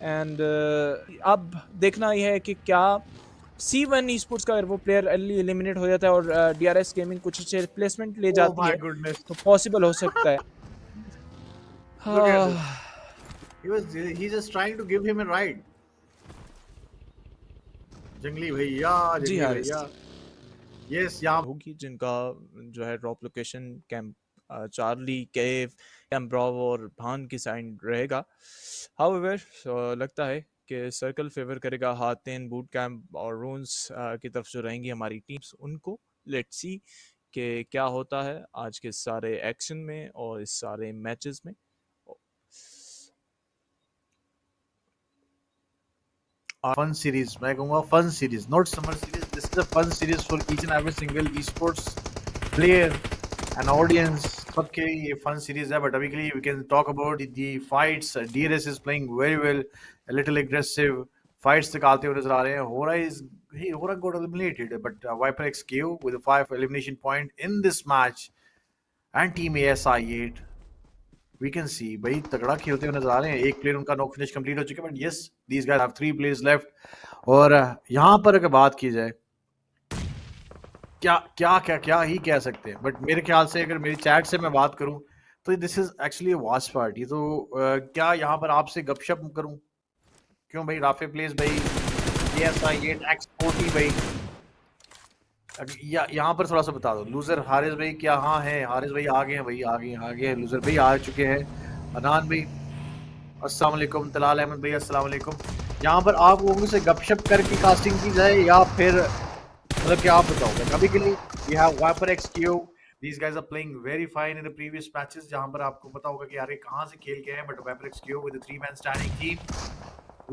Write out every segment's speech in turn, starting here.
And अब देखना यह है कि क्या C1 esports का अगर वो प्लेयर अर्ली एलिमिनेट हो जाता है और DRS गेमिंग कुछ अच्छे रिप्लेसमेंट ले Oh जाती my है goodness. तो पॉसिबल हो सकता है। Look at this. He's just trying to give him a ride. जंगली भैया, जी जंगली हारिस भैया। Yes, यहाँ होगी जिनका जो है ड्रॉप लोकेशन कैंप चार्ली केव कैंप ब्रावो और भान की साइड रहेगा। हाउएवर लगता है कि सर्कल फेवर करेगा हातेन बूट कैंप और रून्स की तरफ जो रहेंगी हमारी टीम्स उनको। लेट्स सी कि क्या होता है आज के सारे एक्शन में और इस सारे मैचेस में। fun series. मैं कहूँगा fun series, not summer series. This is a fun series for each and every single esports player and audience. सबके लिए ये fun series है. But अभी के लिए we can talk about the fights. DRS is playing very well, a little aggressive. Fights निकालते हुए नजर आ रहे हैं. Hora got eliminated, but Viper XQ with a 5 elimination point in this match, and Team ASI8. We can see भाई तगड़ा खेलते हुए नजर आ रहे हैं. एक प्लेयर उनका नॉक फिनिश कंप्लीट हो चुका है, but yes these guys have 3 players left. और यहाँ पर अगर बात की जाए क्या क्या क्या क्या ही कह सकते हैं, बट मेरे ख्याल से अगर मेरी चैट से मैं बात करूं तो this is actually a watch party. तो क्या यहाँ पर आपसे गपशप करूं? क्यों भाई? राफे प्लेस भाई, ASI8 X40 भाई. यहाँ पर थोड़ा सा बता दो. लूजर हारिस भाई क्या? हाँ है हारिस भाई, आ गए हैं भाई, आ गए हैं. लूजर भाई आ चुके हैं. अनान भाई अस्सलाम वालेकुम. तलाल अहमद भाई अस्सलाम वालेकुम. यहाँ पर आप लोगों से गपशप करके कास्टिंग की जाए या फिर मतलब क्या आप बताओगे? अभी के लिए we have Viper XQ. These guys are playing very fine in the previous matches. जहाँ पर आपको पता होगा कि यार ये कहाँ से खेल के हैं, but Viper XQ with a 3-man standing team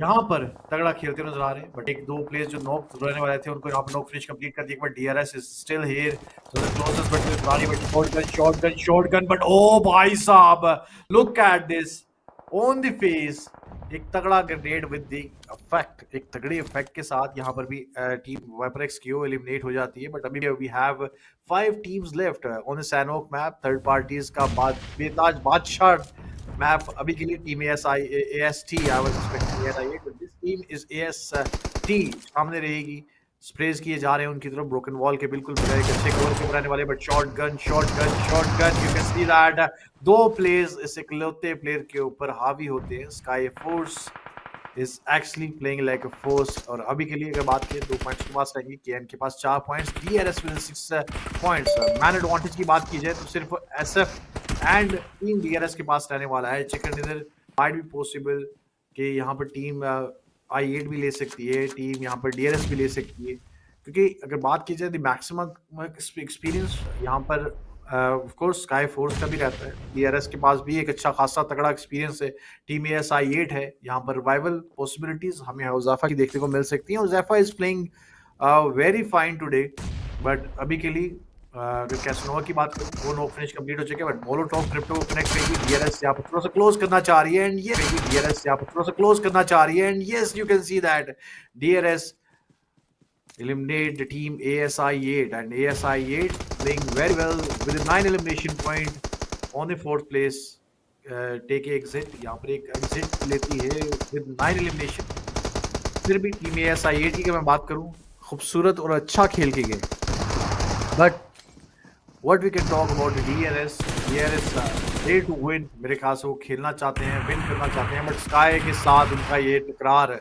यहाँ पर तगड़ा खेलते नजर आ रहे हैं. बट एक दो प्लेयर्स जो नॉक रहने वाले थे उनको यहाँ पर नॉक फिनिश कंप्लीट कर दिया. But DRS is still here, so the closest but with Rani but shotgun. But ओ भाई साहब, look at this on the face. एक तगड़ा ग्रेनेड विद द इफेक्ट, एक तगड़ी इफेक्ट के साथ यहाँ पर भी टीम वाइपर XQ एलिमिनेट हो जाती है. बट अभी we have 5 teams left on the Sanhok map. Third parties का बाद बेताज बादशाह मैप अभी के लिए team AST. I was expecting ASI8, but this team is AST सामने रहेगी. स्प्रेज किए जा रहे हैं उनकी तरफ ब्रोकन वॉल के बिल्कुल बगैर एक अच्छे कवर के रहने वाले. But shotgun you can see that दो प्लेयर्स इस इकलौते प्लेयर के ऊपर हावी होते हैं. Sky force is actually playing like a force. और अभी के लिए अगर बात करें 2 पॉइंट्स के पास रहेंगे, KN के पास 4 points, DRS with 6 points. Man advantage की बात की जाए तो सिर्फ SF एंड टीम DRS के पास रहने वाला है. Chicken dinner might be possible कि यहाँ पर टीम I8 भी ले सकती है, टीम यहाँ पर DRS भी ले सकती है. क्योंकि अगर बात की जाए द मैक्सिमम एक्सपीरियंस यहाँ पर ऑफ कोर्स स्काई फोर्स का भी रहता है. DRS के पास भी एक अच्छा खासा तगड़ा एक्सपीरियंस है. टीम ASI8 है. यहाँ पर रिवाइवल पॉसिबिलिटीज हमें हुज़ैफा की देखने को मिल सकती हैं. Huzaifa is playing very fine today. But अभी के लिए अगर कैसनोवा की बात करूं, वो नो फिनिश कंप्लीट हो चुके हैं. बट मोलोटॉव क्रिप्टो कनेक्ट रहेगी. DRS यहाँ पर थोड़ा सा क्लोज करना चाह रही है, एंड ये DRS यहाँ पर थोड़ा सा क्लोज करना चाह रही है. And yes you can see that DRS eliminate the team ASI8, and ASI8 playing very well with a 9 elimination point on the 4th place. Take a exit. यहाँ पर एक exit लेती है with 9 elimination. फिर भी टीम ASI8 की मैं बात करूं, खूबसूरत और अच्छा खेल के गए. But what we can talk about the DRS ready to win. मेरे ख्याल से वो खेलना चाहते हैं, विन करना चाहते हैं. बट स्काई के साथ उनका ये टकरार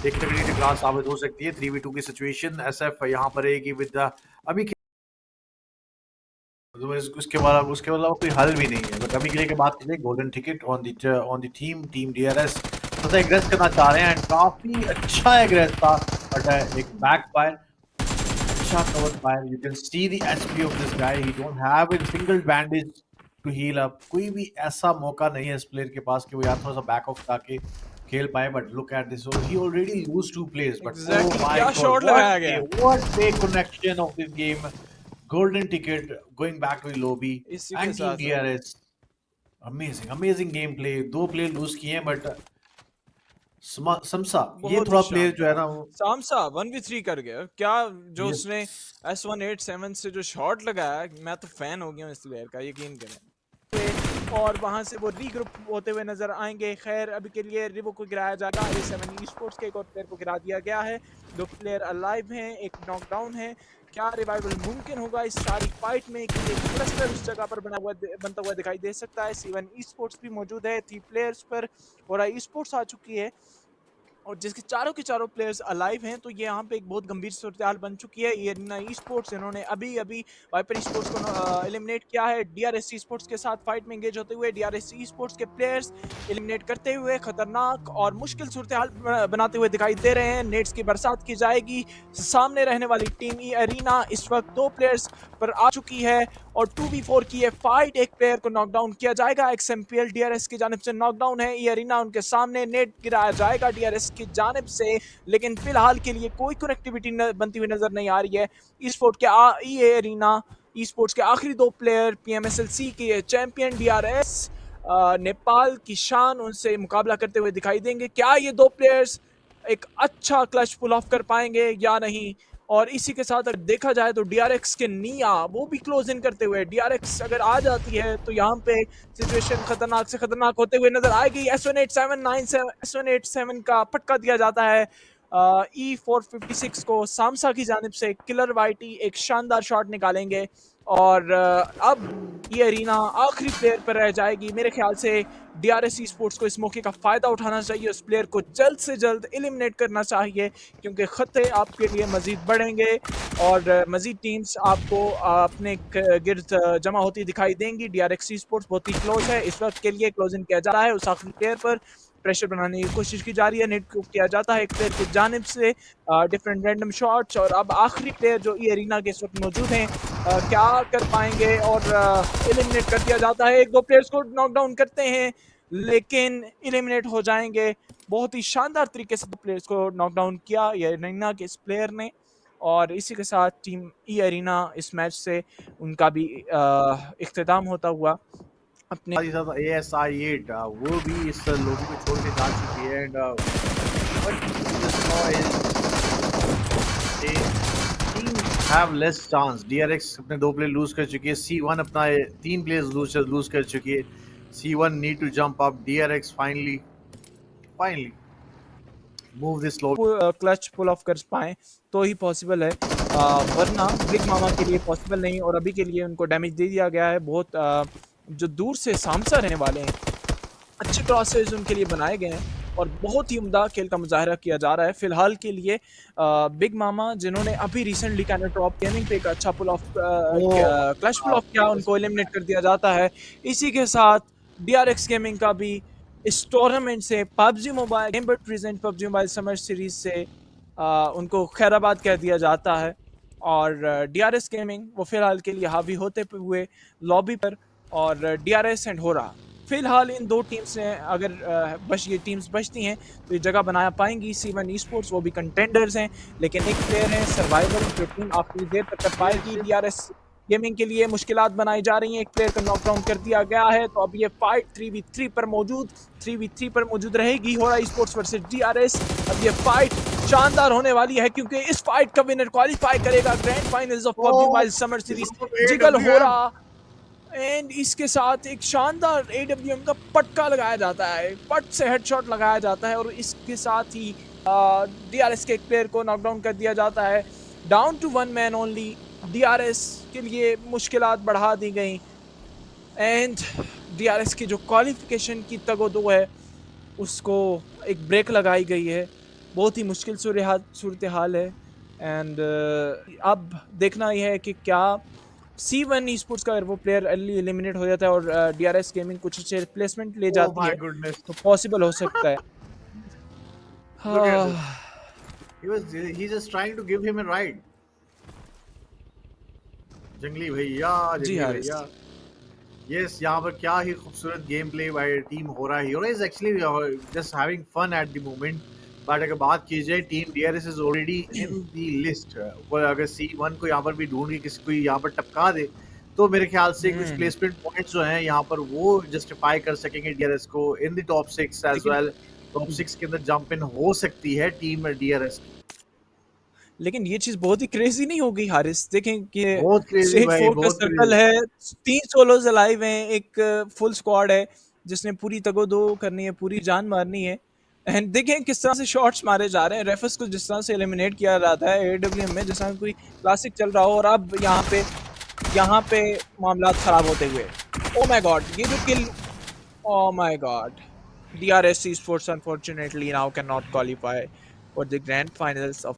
एक तगड़ी टकरार साबित हो सकती है. 3v2 की सिचुएशन SF यहाँ पर रहेगी विद अभी उसके बाद कोई हल भी नहीं है. बट अभी के लिए बात की जाए golden ticket on the team DRS तो एग्रेस करना चाह रहे हैं. काफी अच्छा एग्रेस था, बट एक back fire cover fire. You can see the HP of this guy. He don't have a single bandage to heal up. कोई भी ऐसा मौका नहीं है इस प्लेयर के पास कि वो यार थोड़ा सा बैक ऑफ करके खेल पाए. But look at this, he already lose 2 plays. But exactly. oh my क्या god, शॉट लगाया गया. what a connection of this game. Golden ticket going back to the lobby and team DRS. Amazing gameplay. 2 player lose किए हैं, but samosa ये थोड़ा player जो है ना वो सामसा 1v3 कर गया. क्या जो उसने S187 से जो शॉट लगाया, मैं तो फैन हो गया इस प्लेयर का, यकीन करें. और वहां से वो रीग्रुप होते हुए नजर आएंगे। खैर अभी के लिए रिवो को गिराया जाएगा। A7 Esports के एक और प्लेयर को गिरा दिया गया है। 2 प्लेयर अलाइव हैं, एक नॉकडाउन है। क्या रिवाइवल मुमकिन होगा इस सारी फाइट में कि एक क्लस्टर उस जगह पर बनता हुआ दिखाई दे सकता है। C1 Esports भी मौजूद है 3 प्लेयर्स पर, और Esports आ चुकी है और जिसके चारों के चारों प्लेयर्स अलाइव हैं। तो ये यहाँ पे एक बहुत गंभीर सूरत-हाल बन चुकी है। ये ई स्पोर्ट्स इन्होंने अभी-अभी वाइपर स्पोर्ट्स को एलिमिनेट किया है। डीआरएस स्पोर्ट्स के साथ फाइट में एंगेज होते हुए डीआरएस स्पोर्ट्स के प्लेयर्स एलिमिनेट करते हुए खतरनाक और मुश्किल सूरत-हाल बनाते हुए दिखाई दे रहे हैं। नेट्स की बरसात की जाएगी। सामने रहने वाली टीम ई अरीना इस वक्त 2 प्लेयर्स पर आ चुकी है और 2v4 की ये फाइट। एक प्लेयर को नॉकडाउन किया जाएगा। XMPL डीआरएस की जानिब से नॉकडाउन है। ई अरीना उनके सामने, नेट गिराया जाएगा डीआरएस की जानिब से, लेकिन फिलहाल के लिए कोई कनेक्टिविटी बनती हुई नजर नहीं आ रही है। ई स्पोर्ट के ई अरीना ई स्पोर्ट्स के आखिरी 2 प्लेयर PMSLC के चैंपियन डीआरएस नेपाल की शान उनसे मुकाबला करते हुए दिखाई देंगे। क्या ये 2 प्लेयर्स एक अच्छा क्लच पुल ऑफ कर पाएंगे या नहीं? और इसी के साथ अगर देखा जाए तो डीआरएक्स के निया वो भी क्लोज इन करते हुए, डीआरएक्स अगर आ जाती है तो यहाँ पे सिचुएशन खतरनाक से खतरनाक होते हुए नजर आएगी। S1879 का पटका दिया जाता है E456 को सामसा की जानिब से। किलर वाइटी एक शानदार शॉट निकालेंगे और अब ये अरीना आखिरी प्लेयर पर रह जाएगी। मेरे ख्याल से डीआरएस स्पोर्ट्स को इस मौके का फायदा उठाना चाहिए, उस प्लेयर को जल्द से जल्द एलिमिनेट करना चाहिए, क्योंकि खतरे आपके लिए मजीद बढ़ेंगे और मजीद टीम्स आपको अपने गिर्द जमा होती दिखाई देंगी। डीआरएक्स स्पोर्ट्स बहुत ही क्लोज है इस वक्त के लिए, क्लोज इन किया जा रहा है। उस आखिरी प्लेयर पर प्रेशर बनाने की कोशिश की जा रही है, नेट को किया जाता है एक प्लेयर की जानिब से डिफरेंट रैंडम शॉट्स। और अब आखिरी प्लेयर जो ई अरीना के इस वक्त मौजूद हैं क्या कर पाएंगे और एलिमिनेट कर दिया जाता है। 1-2 प्लेयर्स को नॉकडाउन करते हैं लेकिन एलिमिनेट हो जाएंगे। बहुत ही शानदार तरीके से 2 प्लेयर्स को नॉकडाउन किया ये अरीना के इस प्लेयर ने, और इसी के साथ टीम ई अरीना इस मैच से उनका भी इख्तिताम होता हुआ अपने ASI8 वो भी इस लोगों को छोड़ के जा चुकी है। And have less chance. DRX अपने 2 प्लेयर लूज कर चुकी है। C1 अपना 3 प्लेयर्स लूज कर चुकी है। C1 need to jump up. DRX finally move this low. Clutch pull off कर पाए तो ही पॉसिबल है, वरना बिग मामा के लिए पॉसिबल नहीं। और अभी के लिए उनको डैमेज दे दिया गया है। बहुत जो दूर से सामसा रहने वाले हैं, अच्छे क्रॉसेस उनके लिए बनाए गए हैं और बहुत ही उम्दा खेल का मुजाहरा किया जा रहा है। फिलहाल के लिए बिग मामा जिन्होंने अभी रिसेंटली कैनोट्रॉप गेमिंग पे एक अच्छा पुल ऑफ क्लच पुल ऑफ किया, उनको एलिमिनेट कर दिया जाता है। इसी के साथ डीआरएक्स गेमिंग का भी इस टूर्नामेंट से PUBG mobile game but present PUBG mobile summer series से उनको खैराबाद कह दिया जाता है। और डीआरएस गेमिंग वो फिलहाल के लिए हावी होते हुए लॉबी पर, और डीआरएस एंड होरा फिलहाल इन 2 टीम्स ने अगर बस ये टीम्स बचती हैं तो ये जगह बना पाएंगी। C1 Esports वो भी कंटेंडर्स हैं, लेकिन एक प्लेयर है सर्वाइवल जो टीम आखिरी देर तक कर पाएगी। डीआरएस गेमिंग के लिए मुश्किलात बनाई जा रही हैं। एक प्लेयर को नॉकडाउन कर दिया गया है, तो अब ये फाइट 3v3 पर मौजूद रहेगी। होरा स्पोर्ट्स वर्सेस डीआरएस। अब ये फाइट शानदार होने वाली है क्योंकि इस फाइट का विनर क्वालिफाई करेगा grand finals of PUBG mobile summer series. Jiggle होरा एंड इसके साथ एक शानदार AWM का पटका लगाया जाता है, पट से हेडशॉट लगाया जाता है और इसके साथ ही डीआरएस के एक प्लेयर को नॉकडाउन कर दिया जाता है। Down to 1 man only DRS के लिए मुश्किलात बढ़ा दी गई एंड डीआरएस की जो क्वालिफिकेशन की तगोदो है उसको एक ब्रेक लगाई गई है। बहुत ही मुश्किल सूरत हाल है एंड अब देखना यह है कि क्या C1 Esports का अगर वो प्लेयर अर्ली एलिमिनेट हो जाता है और डीआरएस गेमिंग कुछ अच्छे रिप्लेसमेंट ले जाती है तो पॉसिबल हो सकता है। He's just trying to give him a ride. जंगली भैया यस यहाँ पर क्या ही खूबसूरत गेम प्ले बाय टीम हो रहा है। Is actually just having fun at the moment, but अगर बात की जाए team DRS is already in the list. अगर C1 को यहाँ पर भी ढूंढ के किसी को यहाँ पर टपका दे तो मेरे ख्याल से कुछ प्लेसमेंट पॉइंट्स जो हैं यहाँ पर वो जस्टिफाई कर सकेंगे डीआरएस को in the top 6 as well. Top 6 के अंदर जंप इन हो सकती है टीम डीआरएस। लेकिन ये चीज़ बहुत ही क्रेज़ी नहीं हो गई हारिस? देखें कि बहुत क्रेजी स्टेज भाई, 4 का बहुत सर्कल क्रेजी। है, 3 सोलोज़ अलाइव हैं, एक फुल स्क्वाड है, जिसने पूरी तगो-दो करनी है, पूरी जान मारनी है। एंड देखें किस तरह से शॉट्स मारे जा रहे हैं, रेफर्स को जिस तरह से एलिमिनेट किया जाता है एडब्ल्यूएम में, जैसा कोई क्लासिक चल रहा हो, और अब यहाँ पे मामलात खराब होते हुए। Oh my God! ये जो किल, oh my god. DRS Esports unfortunately now cannot qualify for the grand finals of